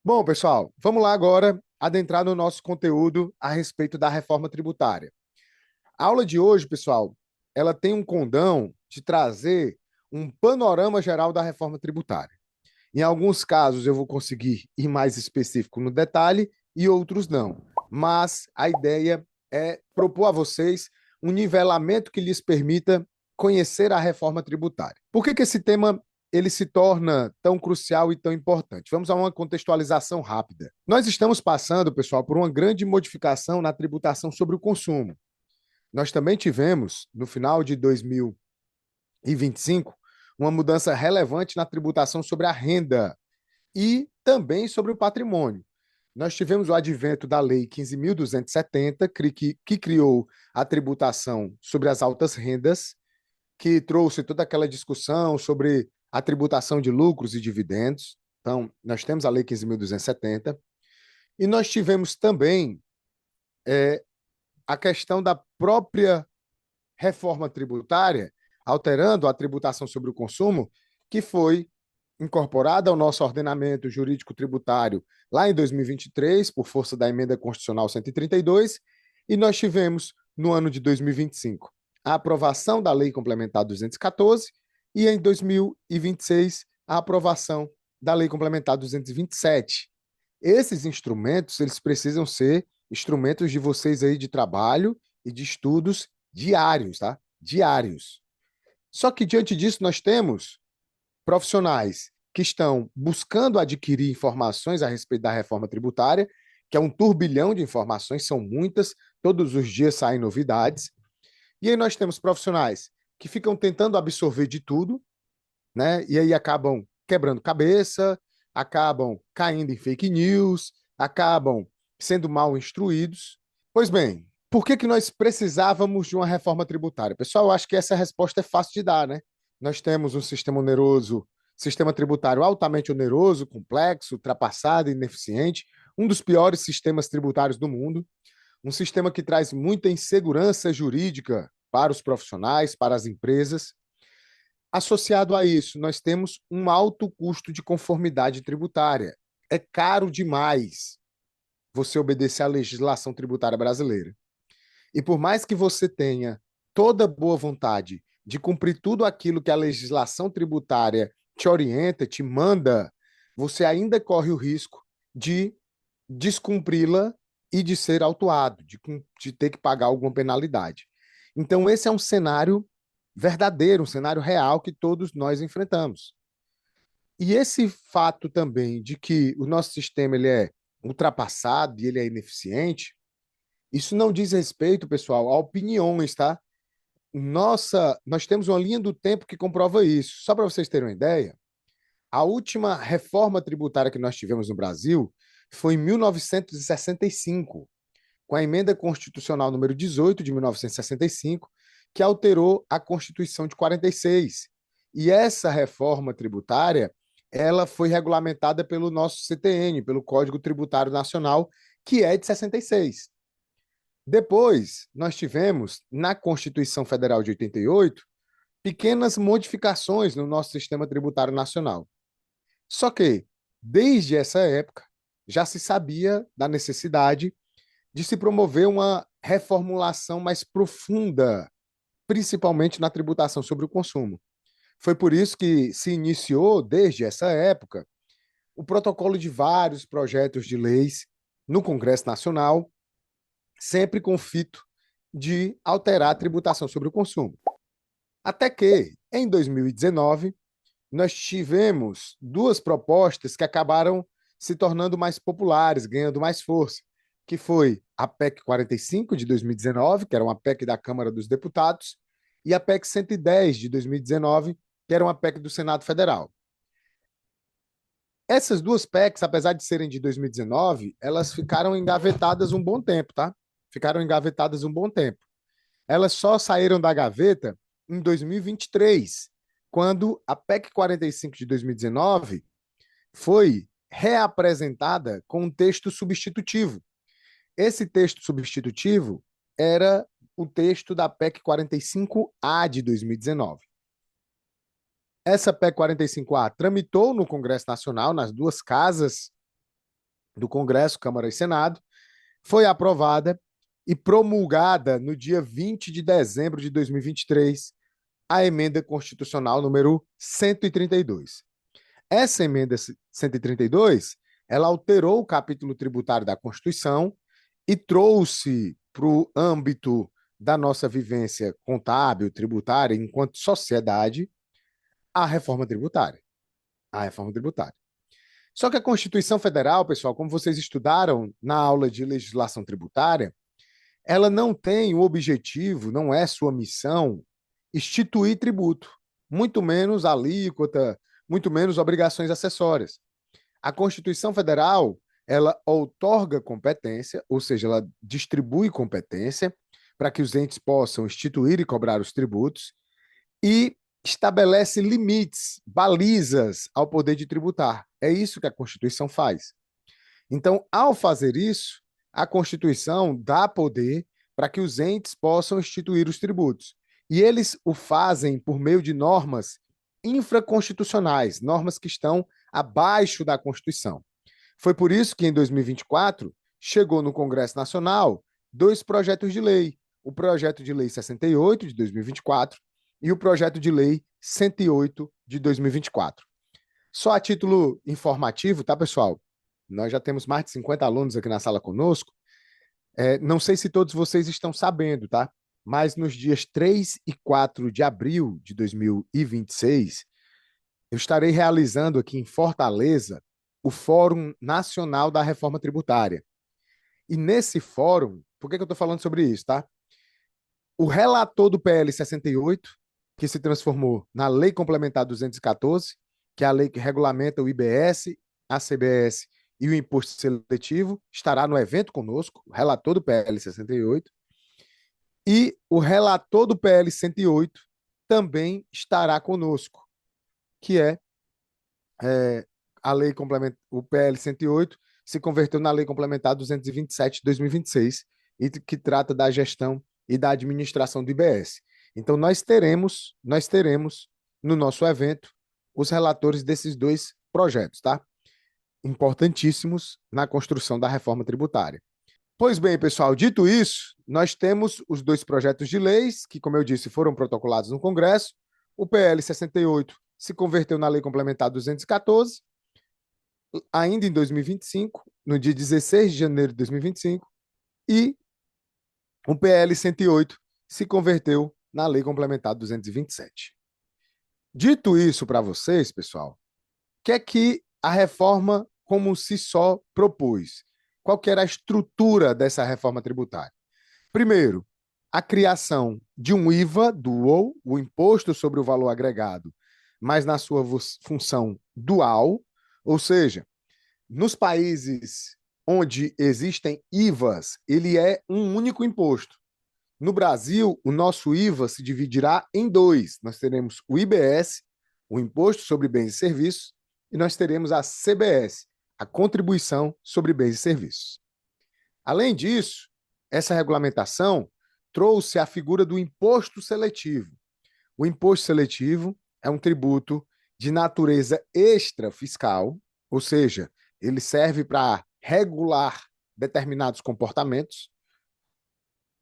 Bom, pessoal, vamos lá agora adentrar no nosso conteúdo a respeito da reforma tributária. A aula de hoje, pessoal, ela tem um condão de trazer um panorama geral da reforma tributária. Em alguns casos eu vou conseguir ir mais específico no detalhe e outros não. Mas a ideia é propor a vocês um nivelamento que lhes permita conhecer a reforma tributária. Por que esse tema ele se torna tão crucial e tão importante? Vamos a uma contextualização rápida. Nós estamos passando, pessoal, por uma grande modificação na tributação sobre o consumo. Nós também tivemos, no final de 2025, uma mudança relevante na tributação sobre a renda e também sobre o patrimônio. Nós tivemos o advento da Lei 15.270, que criou a tributação sobre as altas rendas, que trouxe toda aquela discussão sobre a tributação de lucros e dividendos. Então, nós temos a Lei 15.270. E nós tivemos também a questão da própria reforma tributária, alterando a tributação sobre o consumo, que foi incorporada ao nosso ordenamento jurídico tributário lá em 2023, por força da emenda constitucional 132, e nós tivemos, no ano de 2025, a aprovação da Lei Complementar 214 e em 2026 a aprovação da Lei Complementar 227. Esses instrumentos, eles precisam ser instrumentos de vocês aí de trabalho e de estudos diários, tá? Diários. Só que diante disso nós temos profissionais que estão buscando adquirir informações a respeito da reforma tributária, que é um turbilhão de informações, são muitas, todos os dias saem novidades. E aí nós temos profissionais que ficam tentando absorver de tudo, né? E aí acabam quebrando cabeça, acabam caindo em fake news, acabam sendo mal instruídos. Pois bem, por que nós precisávamos de uma reforma tributária? Pessoal, eu acho que essa resposta é fácil de dar, né? Nós temos um sistema oneroso, sistema tributário altamente oneroso, complexo, ultrapassado, ineficiente, um dos piores sistemas tributários do mundo, um sistema que traz muita insegurança jurídica para os profissionais, para as empresas. Associado a isso, nós temos um alto custo de conformidade tributária. É caro demais você obedecer à legislação tributária brasileira. E por mais que você tenha toda boa vontade de cumprir tudo aquilo que a legislação tributária te orienta, te manda, você ainda corre o risco de descumpri-la e de ser autuado, de ter que pagar alguma penalidade. Então, esse é um cenário verdadeiro, um cenário real que todos nós enfrentamos. E esse fato também de que o nosso sistema ele é ultrapassado e ele é ineficiente, isso não diz respeito, pessoal, a opiniões, tá? Nós temos uma linha do tempo que comprova isso. Só para vocês terem uma ideia, a última reforma tributária que nós tivemos no Brasil foi em 1965, com a emenda constitucional número 18 de 1965, que alterou a Constituição de 46. E essa reforma tributária, ela foi regulamentada pelo nosso CTN, pelo Código Tributário Nacional, que é de 66. Depois, nós tivemos, na Constituição Federal de 88, pequenas modificações no nosso sistema tributário nacional. Só que, desde essa época, já se sabia da necessidade de se promover uma reformulação mais profunda, principalmente na tributação sobre o consumo. Foi por isso que se iniciou, desde essa época, o protocolo de vários projetos de leis no Congresso Nacional, sempre com o fito de alterar a tributação sobre o consumo. Até que, em 2019, nós tivemos duas propostas que acabaram se tornando mais populares, ganhando mais força, que foi a PEC 45 de 2019, que era uma PEC da Câmara dos Deputados, e a PEC 110 de 2019, que era uma PEC do Senado Federal. Essas duas PECs, apesar de serem de 2019, elas ficaram engavetadas um bom tempo, tá? Ficaram engavetadas um bom tempo. Elas só saíram da gaveta em 2023, quando a PEC 45 de 2019 foi reapresentada com um texto substitutivo. Esse texto substitutivo era o texto da PEC 45A de 2019. Essa PEC 45A tramitou no Congresso Nacional, nas duas casas do Congresso, Câmara e Senado, foi aprovada e promulgada no dia 20 de dezembro de 2023 a emenda constitucional número 132. Essa emenda 132, ela alterou o capítulo tributário da Constituição e trouxe para o âmbito da nossa vivência contábil, tributária, enquanto sociedade, a reforma tributária. A reforma tributária. Só que a Constituição Federal, pessoal, como vocês estudaram na aula de legislação tributária, ela não tem o objetivo, não é sua missão, instituir tributo, muito menos alíquota, muito menos obrigações acessórias. A Constituição Federal, ela outorga competência, ou seja, ela distribui competência para que os entes possam instituir e cobrar os tributos e estabelece limites, balizas ao poder de tributar. É isso que a Constituição faz. Então, ao fazer isso, a Constituição dá poder para que os entes possam instituir os tributos. E eles o fazem por meio de normas infraconstitucionais, normas que estão abaixo da Constituição. Foi por isso que, em 2024, chegou no Congresso Nacional dois projetos de lei. O projeto de lei 68, de 2024, e o projeto de lei 108, de 2024. Só a título informativo, tá, pessoal? Nós já temos mais de 50 alunos aqui na sala conosco. Não sei se todos vocês estão sabendo, tá? Mas nos dias 3 e 4 de abril de 2026, eu estarei realizando aqui em Fortaleza o Fórum Nacional da Reforma Tributária. E nesse fórum, por que eu estou falando sobre isso, tá? O relator do PL 68, que se transformou na Lei Complementar 214, que é a lei que regulamenta o IBS, a CBS e o imposto seletivo, estará no evento conosco, o relator do PL 68. E o relator do PL 108 também estará conosco, que a lei complementar, o PL 108 se converteu na Lei Complementar 227 de 2026 e que trata da gestão e da administração do IBS. Então nós teremos no nosso evento os relatores desses dois projetos, tá? Importantíssimos na construção da reforma tributária. Pois bem, pessoal, dito isso, nós temos os dois projetos de leis que, como eu disse, foram protocolados no Congresso. O PL 68 se converteu na Lei Complementar 214, ainda em 2025, no dia 16 de janeiro de 2025, e o PL 108 se converteu na Lei Complementar 227. Dito isso para vocês, pessoal, o que é que a reforma como se só propôs? Qual que era a estrutura dessa reforma tributária? Primeiro, a criação de um IVA dual, o Imposto sobre o Valor Agregado, mas na sua função dual, ou seja, nos países onde existem IVAs, ele é um único imposto. No Brasil, o nosso IVA se dividirá em dois. Nós teremos o IBS, o Imposto sobre Bens e Serviços, e nós teremos a CBS, a Contribuição sobre Bens e Serviços. Além disso, essa regulamentação trouxe a figura do imposto seletivo. O imposto seletivo é um tributo de natureza extrafiscal, ou seja, ele serve para regular determinados comportamentos.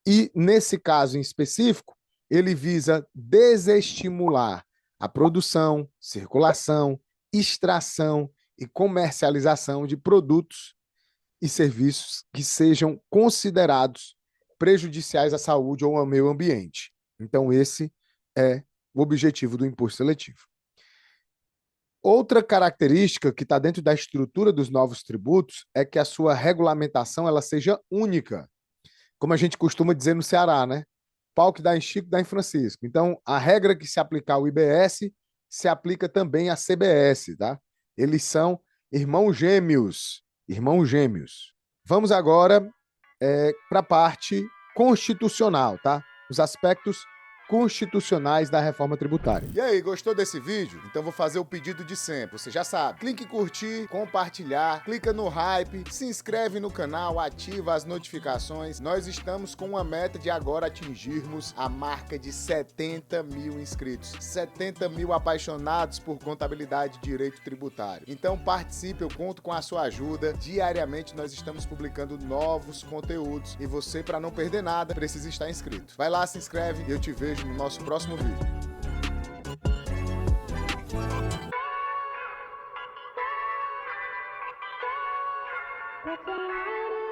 E, nesse caso em específico, ele visa desestimular a produção, circulação, extração e comercialização de produtos e serviços que sejam considerados prejudiciais à saúde ou ao meio ambiente. Então, esse é o objetivo do imposto seletivo. Outra característica que está dentro da estrutura dos novos tributos é que a sua regulamentação ela seja única. Como a gente costuma dizer no Ceará, né? Pau que dá em Chico, dá em Francisco. Então, a regra que se aplicar ao IBS se aplica também à CBS, tá? Eles são irmãos gêmeos. Irmãos gêmeos. Vamos agora para a parte constitucional, tá? Os aspectos constitucionais da reforma tributária. E aí, gostou desse vídeo? Então vou fazer o pedido de sempre, você já sabe. Clique em curtir, compartilhar, clica no hype, se inscreve no canal, ativa as notificações. Nós estamos com uma meta de agora atingirmos a marca de 70 mil inscritos. 70 mil apaixonados por contabilidade e direito tributário. Então participe, eu conto com a sua ajuda. Diariamente nós estamos publicando novos conteúdos e você, para não perder nada, precisa estar inscrito. Vai lá, se inscreve e eu te vejo no nosso próximo vídeo. That's